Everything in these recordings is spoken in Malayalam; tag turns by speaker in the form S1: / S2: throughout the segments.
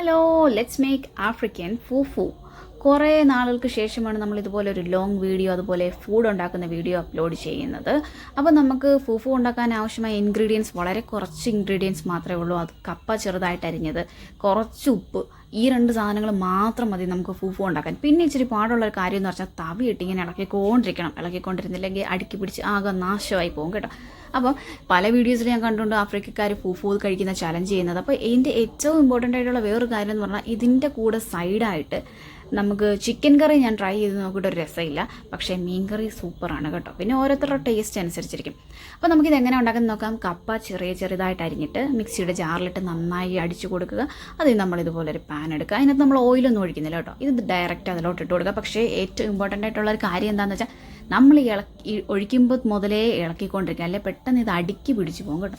S1: Hello, let's make African fufu. കുറേ നാളുകൾക്ക് ശേഷമാണ് നമ്മൾ ഇതുപോലെ ഒരു ലോങ് വീഡിയോ, അതുപോലെ ഫുഡ് ഉണ്ടാക്കുന്ന വീഡിയോ അപ്ലോഡ് ചെയ്യുന്നത്. അപ്പോൾ നമുക്ക് ഫൂഫു ഉണ്ടാക്കാൻ ആവശ്യമായ ഇൻഗ്രീഡിയൻസ് വളരെ കുറച്ച് ഇൻഗ്രീഡിയൻസ് മാത്രമേ ഉള്ളൂ. അത് കപ്പ ചെറുതായിട്ട് അരിഞ്ഞത്, കുറച്ച് ഉപ്പ്, ഈ രണ്ട് സാധനങ്ങൾ മാത്രം മതി നമുക്ക് ഫൂഫു ഉണ്ടാക്കാൻ. പിന്നെ ഇച്ചിരി പാടുള്ള ഒരു കാര്യം എന്ന് പറഞ്ഞാൽ തവിയിട്ട് ഇങ്ങനെ ഇളക്കിക്കൊണ്ടിരുന്നില്ലെങ്കിൽ അടുക്കി പിടിച്ച് ആകെ നാശമായി പോകും കേട്ടോ. അപ്പം പല വീഡിയോസിൽ ഞാൻ കണ്ടുകൊണ്ട് ആഫ്രിക്കക്കാർ ഫൂഫു കഴിക്കുന്ന ചലഞ്ച് ചെയ്യുന്നത്. അപ്പോൾ ഇതിൻ്റെ ഏറ്റവും ഇമ്പോർട്ടൻ്റ് ആയിട്ടുള്ള വേറൊരു കാര്യം എന്ന് പറഞ്ഞാൽ ഇതിൻ്റെ കൂടെ സൈഡായിട്ട് നമുക്ക് ചിക്കൻ കറി ഞാൻ ട്രൈ ചെയ്ത് നോക്കിയിട്ട് ഒരു രസമില്ല, പക്ഷേ മീൻ കറി സൂപ്പറാണ് കേട്ടോ. പിന്നെ ഓരോരുത്തരുടെ ടേസ്റ്റ് അനുസരിച്ചിരിക്കും. അപ്പോൾ നമുക്കിത് എങ്ങനെ ഉണ്ടാക്കാൻ നോക്കാം. കപ്പ ചെറുതായിട്ട് അരിഞ്ഞിട്ട് മിക്സിയുടെ ജാറിലിട്ട് നന്നായി അടിച്ചു കൊടുക്കുക. അതിൽ നമ്മളിതുപോലെ ഒരു പാൻ എടുക്കുക. അതിനകത്ത് നമ്മൾ ഓയിലൊന്നും ഒഴിക്കുന്നില്ല കേട്ടോ, ഇത് ഡയറക്റ്റ് അതിലോട്ട് ഇട്ട് കൊടുക്കുക. പക്ഷേ ഏറ്റവും ഇമ്പോർട്ടൻ്റ് ആയിട്ടുള്ള ഒരു കാര്യം എന്താണെന്ന് വെച്ചാൽ നമ്മൾ ഒഴിക്കുമ്പോൾ മുതലേ ഇളക്കിക്കൊണ്ടിരിക്കുക, അല്ലെ പെട്ടെന്ന് ഇത് അടുക്കി പിടിച്ച് പോകും കേട്ടോ.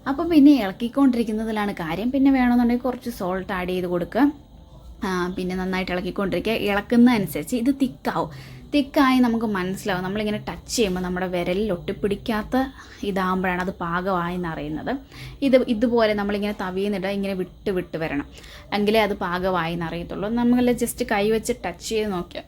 S1: അപ്പോൾ പിന്നെ ഇളക്കിക്കൊണ്ടിരിക്കുന്നതിലാണ് കാര്യം. പിന്നെ വേണമെന്നുണ്ടെങ്കിൽ കുറച്ച് സോൾട്ട് ആഡ് ചെയ്ത് കൊടുക്കുക. പിന്നെ നന്നായിട്ട് ഇളക്കിക്കൊണ്ടിരിക്കുക. ഇളക്കുന്നതനുസരിച്ച് ഇത് തിക്കായി നമുക്ക് മനസ്സിലാവും. നമ്മളിങ്ങനെ ടച്ച് ചെയ്യുമ്പോൾ നമ്മുടെ വിരലിൽ ഒട്ടിപ്പിടിക്കാത്ത ഇതാകുമ്പോഴാണ് അത് പാകമായെന്ന് അറിയുന്നത്. ഇതുപോലെ നമ്മളിങ്ങനെ തവിയെന്നിടുക, ഇങ്ങനെ വിട്ട് വരണം, എങ്കിലേ അത് പാകമായെന്ന് അറിയത്തുള്ളൂ. നമ്മൾ ജസ്റ്റ് കൈ വെച്ച് ടച്ച് ചെയ്ത് നോക്കിയാൽ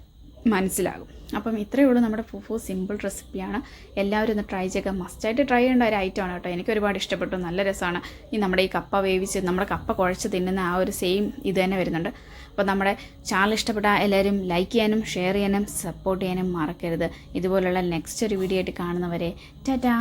S1: മനസ്സിലാകും. അപ്പം ഇത്രയേ ഉള്ളൂ നമ്മുടെ ഫൂഫു. സിമ്പിൾ റെസിപ്പിയാണ്, എല്ലാവരും ഒന്ന് ട്രൈ ചെയ്യുക. മസ്റ്റായിട്ട് ട്രൈ ചെയ്യേണ്ട ഒരു ഐറ്റമാണ് കേട്ടോ. എനിക്ക് ഒരുപാട് ഇഷ്ടപ്പെട്ടു, നല്ല രസമാണ്. നമ്മുടെ ഈ കപ്പ വേവിച്ച് നമ്മുടെ കപ്പ കുഴച്ച് തിന്നുന്ന ആ ഒരു സെയിം ഇത് തന്നെ വരുന്നുണ്ട്. അപ്പോൾ നമ്മുടെ ചാനൽ ഇഷ്ടപ്പെട്ട എല്ലാവരും ലൈക്ക് ചെയ്യാനും ഷെയർ ചെയ്യാനും സപ്പോർട്ട് ചെയ്യാനും മറക്കരുത്. ഇതുപോലുള്ള നെക്സ്റ്റ് ഒരു വീഡിയോ ആയിട്ട് കാണുന്നവരെ ടാറ്റാ.